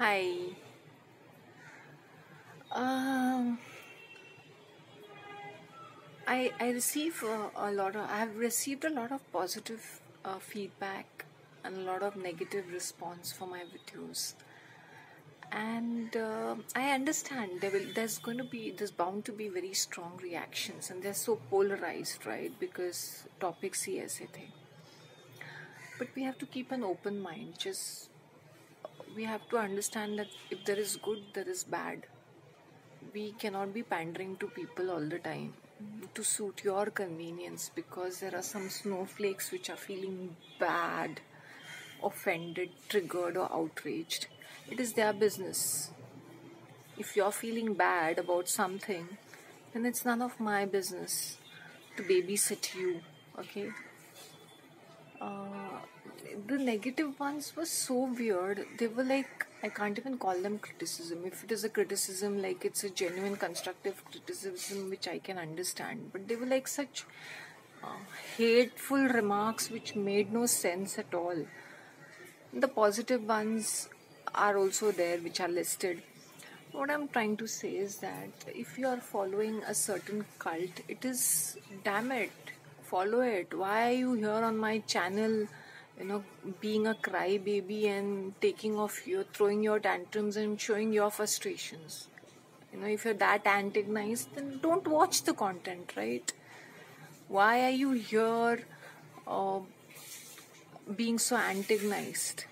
Hi. Um, I receive I have received a lot of positive feedback and a lot of negative response for my videos. And I understand there's bound to be very strong reactions, and they're so polarized, right? Because topics ही ऐसे थे. But we have to keep an open mind. Just we have to understand that if there is good, there is bad. We cannot be pandering to people all the time to suit your convenience, because there are some snowflakes which are feeling bad, offended, triggered, or outraged. It is their business. If you're feeling bad about something, then it's none of my business to babysit you, okay? Uh, the negative ones were so weird. They were like, I can't even call them criticism. If it is a criticism, like it's a genuine constructive criticism which I can understand. But they were like such uh, hateful remarks which made no sense at all. The positive ones are also there, which are listed. What I'm trying to say is that if you are following a certain cult, it is, damn it, follow it. Why are you here on my channel, being a crybaby and taking off your, throwing your tantrums and showing your frustrations? If you're that antagonized, then don't watch the content, right? Why are you here uh, being so antagonized?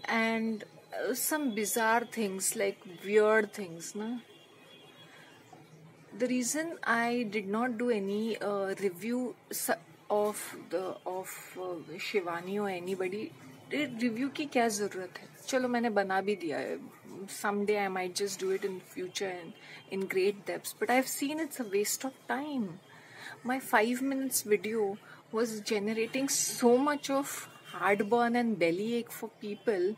And some bizarre things, like weird things, no? The reason I did not do any review of Shivani or anybody, review की क्या जरूरत है? चलो मैंने बना भी दिया है. Someday I might just do it in future and in great depths. But I've seen it's a waste of time. My 5 minutes video was generating so much of heartburn and bellyache for people,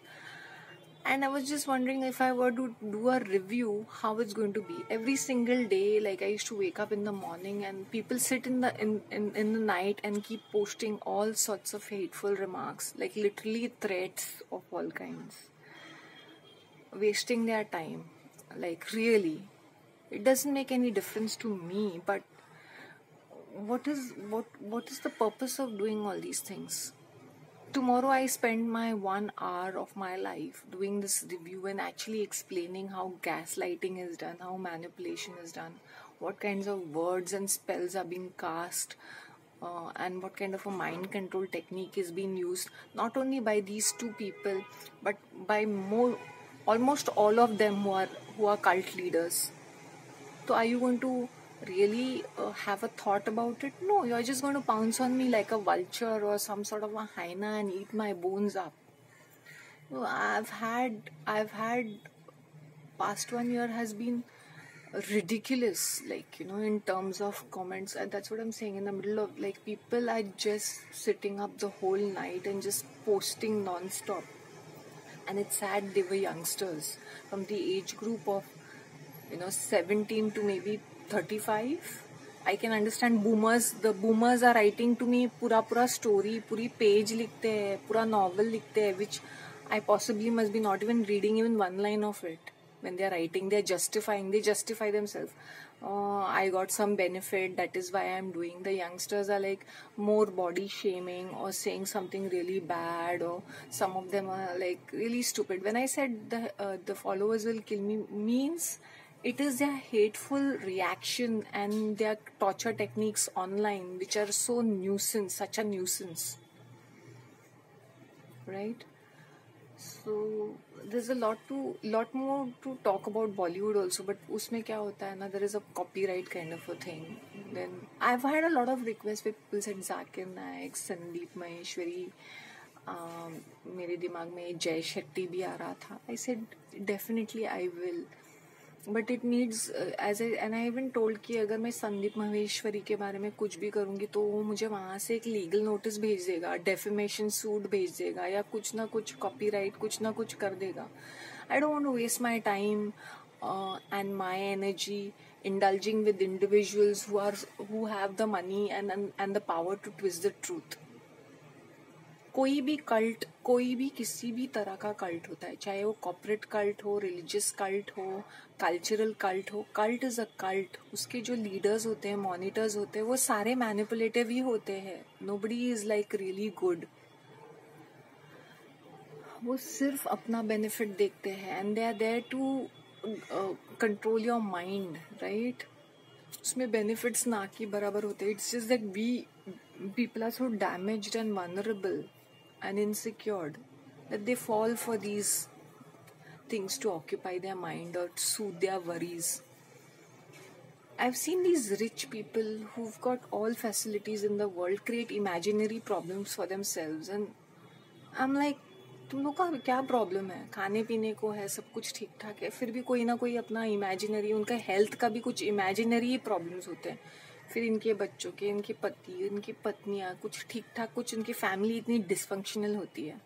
and I was just wondering, if I were to do a review, how it's going to be. Every single day, like I used to wake up in the morning and people sit in the night and keep posting all sorts of hateful remarks, like literally threats of all kinds. Wasting their time. Like really. It doesn't make any difference to me, but what is the purpose of doing all these things? Tomorrow I spend my 1 hour of my life doing this review and actually explaining how gaslighting is done, how manipulation is done, what kinds of words and spells are being cast, and what kind of a mind control technique is being used, not only by these two people, but by almost all of them who are cult leaders. So are you going to really have a thought about it? No, you're just going to pounce on me like a vulture or some sort of a hyena and eat my bones up. No, I've had past 1 year has been ridiculous, like, in terms of comments. And that's what I'm saying. In the middle of, like, people are just sitting up the whole night and just posting non-stop. And it's sad, they were youngsters from the age group of 17 to maybe 35. I can understand boomers. The boomers are writing to me pura story, puri page likhte hai, pura novel likhte hai, which I possibly must be not even reading even one line of it. When they are writing, they justify themselves. I got some benefit, that is why I'm doing. The youngsters are like more body shaming or saying something really bad, or some of them are like really stupid. When I said the followers will kill me, means it is their hateful reaction and their torture techniques online, which are such a nuisance, right? So there's a lot more to talk about Bollywood also, but उसमें क्या होता है ना, there is a copyright kind of a thing. Then I've had a lot of requests where people said Zakir Naik, Sandeep Maheshwari, मेरे दिमाग में जय शेट्टी भी आ रहा था. I said definitely I will. But it needs and I even told कि अगर मैं संदीप महेश्वरी के बारे में कुछ भी करूँगी तो वो मुझे वहाँ से एक लीगल नोटिस भेज देगा, डेफेमेशन सूट भेज देगा, या कुछ ना कुछ कॉपीराइट कुछ ना कुछ कर देगा. I don't want to waste my time and my energy indulging with individuals who have the money and the power to twist the truth. कोई भी कल्ट, कोई भी किसी भी तरह का कल्ट होता है, चाहे वो कॉर्पोरेट कल्ट हो, रिलीजियस कल्ट हो, कल्चरल कल्ट हो, कल्ट इज अ कल्ट। उसके जो लीडर्स होते हैं, मॉनिटर्स होते हैं, वो सारे मैनिपुलेटिव ही होते हैं। Nobody is like really good. वो सिर्फ अपना बेनिफिट देखते हैं and they are there to control your mind, right. उसमें बेनिफिट्स ना के बराबर होते हैं। It's just that we people are so damaged and vulnerable and insecure that they fall for these things to occupy their mind or soothe their worries. I've seen these rich people who've got all facilities in the world create imaginary problems for themselves, and I'm like, तुम लोग का क्या problem है? खाने पीने को है, सब कुछ ठीक ठाक है, फिर भी कोई ना कोई अपना इमेजिनरी, उनका हेल्थ का भी कुछ इमेजिनरी प्रॉब्लम्स होते हैं। फिर इनके बच्चों के, इनके पति, इनकी पत्नियां कुछ ठीक ठाक, कुछ उनकी फैमिली इतनी डिसफंक्शनल होती है।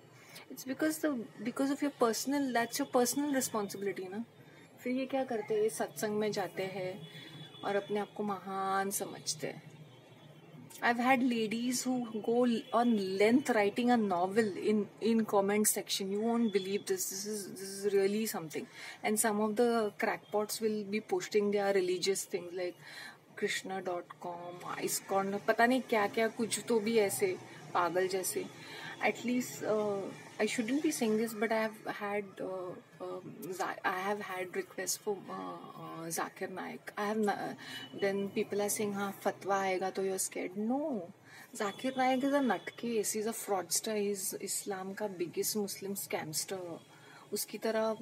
It's because of your personal, that's your personal responsibility ना। फिर ये क्या करते हैं? ये सत्संग में जाते हैं और अपने आप को महान समझते हैं। I've had ladies who go on length writing a novel in comment section. You won't believe this. This is really something. And some of the crackpots will be posting their religious things like krishna.com, ISKCON, पता नहीं क्या क्या, कुछ तो भी ऐसे पागल जैसे। At least I shouldn't be saying this, but I have had requests for Zakir Naik. Then people are saying, हाँ फतवा आएगा तो you're scared. No, Zakir Naik is a nutcase. He's a fraudster. He's Islam का biggest Muslim scamster. उसकी तरह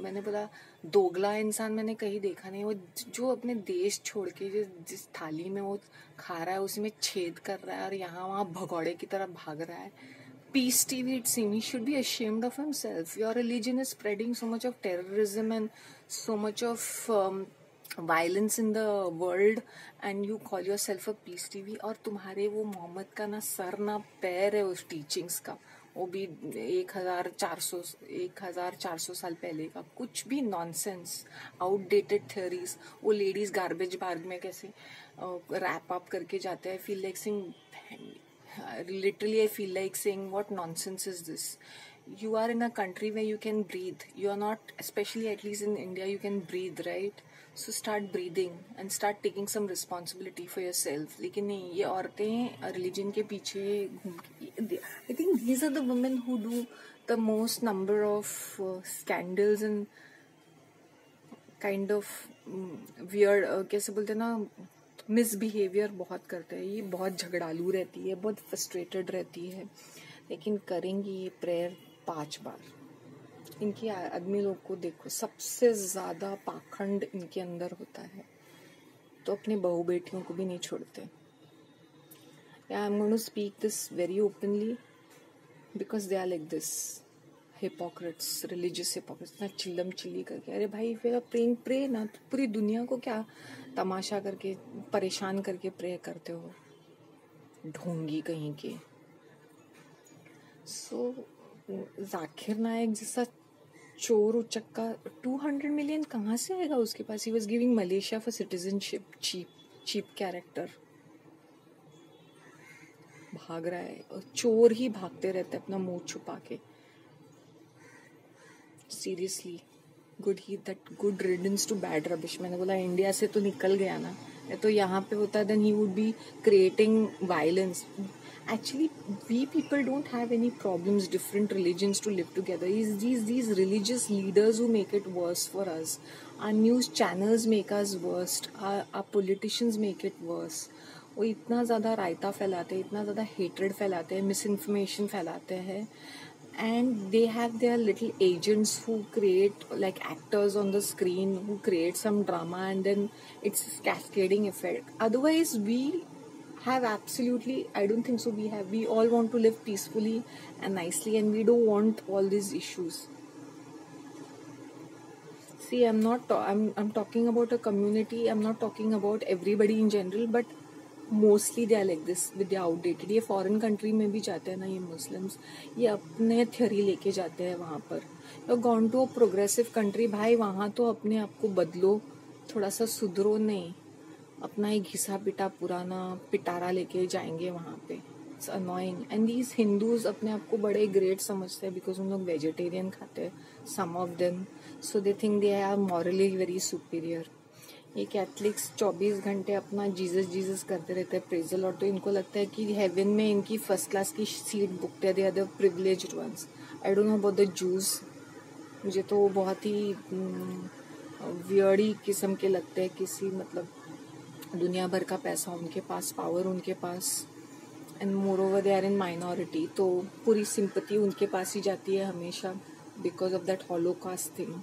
मैंने बोला दोगला इंसान मैंने कहीं देखा नहीं। वो जो अपने देश छोड़ के जिस थाली में वो खा रहा है उसी में छेद कर रहा है और यहाँ वहाँ भगौड़े की तरह भाग रहा है। Peace TV, it seems, he should be ashamed of himself. Your religion is spreading so much of terrorism and so much of violence in the world, and you call yourself a Peace TV. और तुम्हारे वो मोहम्मद का ना sir ना पैर है उस teachings का, वो भी 1400 साल पहले का। कुछ भी नॉनसेंस, आउटडेटेड थ्योरीज। वो लेडीज गार्बेज बाग में कैसे रैप अप करके जाते हैं। Feel like sing, literally I feel like saying, what nonsense is this? You are in a country where you can breathe. You are not, especially at least in India, you can breathe, right? So start breathing and start taking some responsibility for yourself. लेकिन नहीं, ये औरतें religion के पीछे घूम के, I think these are the women who do the most number of scandals and kind of weird, कैसे बोलते हैं ना, मिसबिहेवियर बहुत करते हैं। ये बहुत झगड़ालू रहती है, बहुत फ्रस्ट्रेटेड रहती है, लेकिन करेंगी ये प्रेयर 5 बार। इनकी आदमी लोग को देखो, सबसे ज्यादा पाखंड इनके अंदर होता है, तो अपने बहू बेटियों को भी नहीं छोड़ते। I am going to speak this very openly because they are like this hypocrites, religious hypocrites, ना चिल्लम चिल्ली करके। अरे भाई फिर प्रे ना, पूरी दुनिया को क्या तमाशा करके परेशान करके प्रे करते हो, ढोंगी कहीं के। सो जाकिर नायक जैसा चोर उचक्का 200 मिलियन कहाँ से आएगा उसके पास? He was giving Malaysia for citizenship. Cheap character, भाग रहा है। और चोर ही भागते रहते अपना मुंह छुपा के। Seriously, good riddance to bad rubbish. मैंने बोला इंडिया से तो निकल गया ना, तो यहाँ पे होता then he would be creating violence. Actually, we people don't have any problems, different religions to live together. It's these religious leaders who make it worse for us. Our news channels make us worse. Our politicians make it worse. वो इतना ज़्यादा रायता फैलाते हैं, इतना ज़्यादा hatred फैलाते हैं, miss information फैलाते हैं, and they have their little agents who create, like actors on the screen, who create some drama, and then it's cascading effect. Otherwise, we have absolutely, I don't think so, we all want to live peacefully and nicely, and we don't want all these issues. See, I'm talking about a community. I'm not talking about everybody in general, but mostly they are like this with their outdated. ये foreign country में भी जाते हैं ना ये Muslims, ये अपने theory लेके जाते हैं वहाँ पर। तो gone to a progressive country, भाई वहाँ तो अपने आप को बदलो, थोड़ा सा सुधरो। नहीं, अपना ही घिसा पिटा पुराना पिटारा लेके जाएंगे वहाँ पे। It's annoying. And these Hindus अपने आप को बड़े ग्रेट समझते हैं बिकॉज उन लोग वेजिटेरियन खाते हैं, some of them, so they think they are morally very superior. ये कैथलिक्स 24 घंटे अपना जीसस जीसस करते रहते हैं, प्रेज द लॉर्ड, तो इनको लगता है कि हेवन में इनकी फर्स्ट क्लास की सीट बुकते हैं, they are the privileged ones. I don't know about the Jews. मुझे तो बहुत ही वियर्डी किस्म के लगते हैं. किसी मतलब दुनिया भर का पैसा उनके पास, पावर उनके पास, and moreover they are in minority, तो पूरी सिंपति उनके पास ही जाती है हमेशा because of that holocaust thing.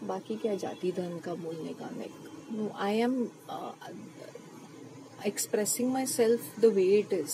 बाकी क्या जाति धर्म का बोलने का. Like I am expressing myself the way it is.